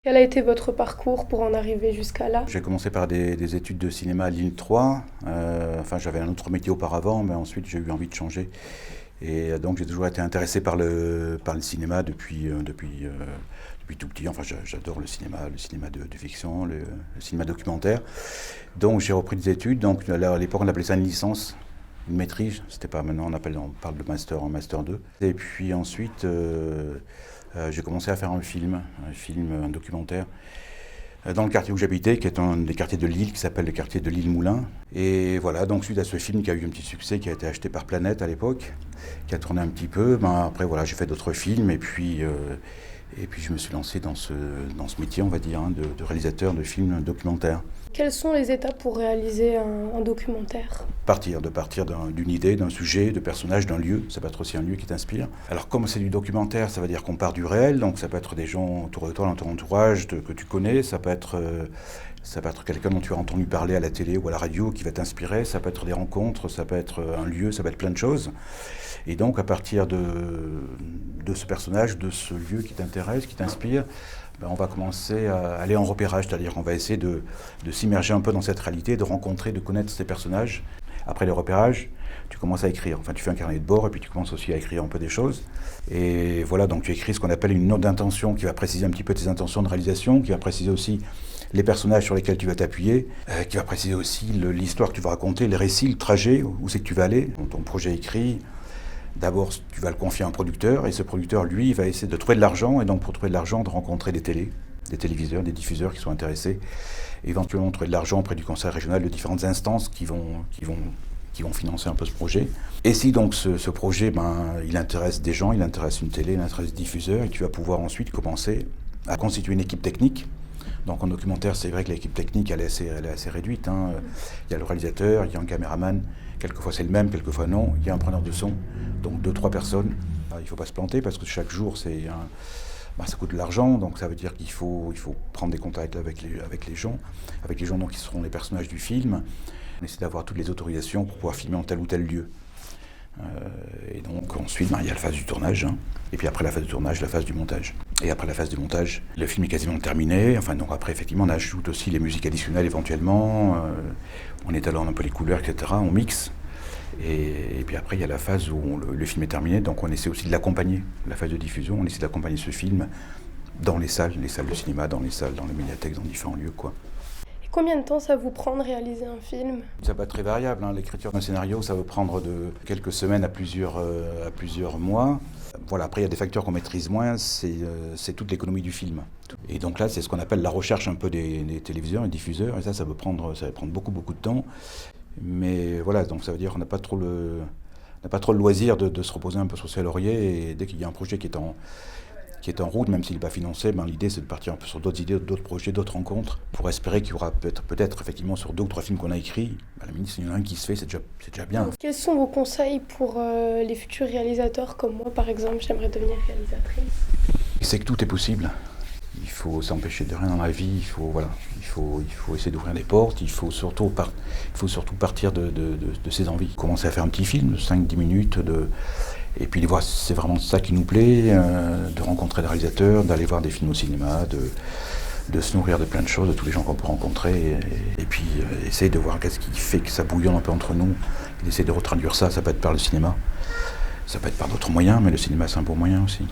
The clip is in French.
Quel a été votre parcours pour en arriver jusqu'à là? J'ai commencé par des études de cinéma à Lille 3. Enfin, j'avais un autre métier auparavant, mais ensuite j'ai eu envie de changer. Et donc j'ai toujours été intéressé par le cinéma depuis tout petit. Enfin, j'adore le cinéma de fiction, le cinéma documentaire. Donc j'ai repris des études. Donc à l'époque on appelait ça une licence, une maîtrise. C'était pas maintenant on parle de master en master 2. Et puis ensuite j'ai commencé à faire un documentaire dans le quartier où j'habitais, qui est un des quartiers de Lille, qui s'appelle le quartier de Lille-Moulin. Et voilà, donc suite à ce film qui a eu un petit succès, qui a été acheté par Planète à l'époque, qui a tourné un petit peu, après voilà, j'ai fait d'autres films, et puis je me suis lancé dans ce métier, on va dire, de réalisateur de films documentaires. Quelles sont les étapes pour réaliser un documentaire? Partir d'une idée, d'un sujet, de personnage, d'un lieu. Ça peut être aussi un lieu qui t'inspire. Alors comme c'est du documentaire, ça veut dire qu'on part du réel, donc ça peut être des gens autour de toi, dans ton entourage que tu connais, ça peut être quelqu'un dont tu as entendu parler à la télé ou à la radio qui va t'inspirer, ça peut être des rencontres, ça peut être un lieu, ça peut être plein de choses. Et donc à partir de ce personnage, de ce lieu qui t'intéresse, qui t'inspire, on va commencer à aller en repérage, c'est-à-dire qu'on va essayer de s'immerger un peu dans cette réalité, de rencontrer, de connaître ces personnages. Après les repérages, tu commences à écrire. Enfin, tu fais un carnet de bord et puis tu commences aussi à écrire un peu des choses. Et voilà, donc tu écris ce qu'on appelle une note d'intention qui va préciser un petit peu tes intentions de réalisation, qui va préciser aussi les personnages sur lesquels tu vas t'appuyer, qui va préciser aussi l'histoire que tu vas raconter, les récits, le trajet, où c'est que tu vas aller, ton projet écrit. D'abord, tu vas le confier à un producteur, et ce producteur, lui, va essayer de trouver de l'argent, et donc pour trouver de l'argent, de rencontrer des téléviseurs, des diffuseurs qui sont intéressés, éventuellement trouver de l'argent auprès du conseil régional de différentes instances qui vont financer un peu ce projet. Et si donc ce projet, il intéresse des gens, il intéresse une télé, il intéresse des diffuseurs, et tu vas pouvoir ensuite commencer à constituer une équipe technique. Donc en documentaire, c'est vrai que l'équipe technique, elle est assez réduite. Il y a le réalisateur, il y a un caméraman, quelquefois c'est le même, quelquefois non. Il y a un preneur de son, donc 2-3 personnes. Il ne faut pas se planter parce que chaque jour, ça coûte de l'argent. Donc ça veut dire qu'il faut prendre des contacts avec les gens donc, qui seront les personnages du film. On essaie d'avoir toutes les autorisations pour pouvoir filmer en tel ou tel lieu. Et donc ensuite, il y a la phase du tournage, et puis après la phase du tournage, la phase du montage. Et après la phase du montage, le film est quasiment terminé. Enfin, donc après, effectivement, on ajoute aussi les musiques additionnelles éventuellement, on étalonne un peu les couleurs, etc., on mixe. Et puis après, il y a la phase où le film est terminé, donc on essaie aussi de l'accompagner, la phase de diffusion, on essaie d'accompagner ce film dans les salles de cinéma, dans les médiathèques, dans différents lieux, quoi. Combien de temps ça vous prend de réaliser un film? Ça va être très variable. L'écriture d'un scénario, ça peut prendre de quelques semaines à plusieurs mois. Voilà, après, il y a des facteurs qu'on maîtrise moins, c'est toute l'économie du film. Et donc là, c'est ce qu'on appelle la recherche un peu des téléviseurs et diffuseurs. Et ça va prendre beaucoup, beaucoup de temps. Mais voilà, donc ça veut dire qu'on n'a pas trop le loisir de se reposer un peu sur ses lauriers. Et dès qu'il y a un projet qui est en route, même s'il n'est pas financé, l'idée c'est de partir un peu sur d'autres idées, d'autres projets, d'autres rencontres, pour espérer qu'il y aura peut-être effectivement sur 2 ou 3 films qu'on a écrits, à la limite s'il y en a un qui se fait, c'est déjà bien. Quels sont vos conseils pour les futurs réalisateurs comme moi, par exemple, j'aimerais devenir réalisatrice? C'est que tout est possible. Il faut s'empêcher de rien dans la vie, il faut essayer d'ouvrir des portes, il faut surtout partir de ses envies. Commencer à faire un petit film de 5-10 minutes, et puis voir si c'est vraiment ça qui nous plaît, de rencontrer des réalisateurs, d'aller voir des films au cinéma, de se nourrir de plein de choses, de tous les gens qu'on peut rencontrer, et puis essayer de voir qu'est-ce qui fait que ça bouillonne un peu entre nous, et d'essayer de retraduire ça peut être par le cinéma, ça peut être par d'autres moyens, mais le cinéma c'est un bon moyen aussi.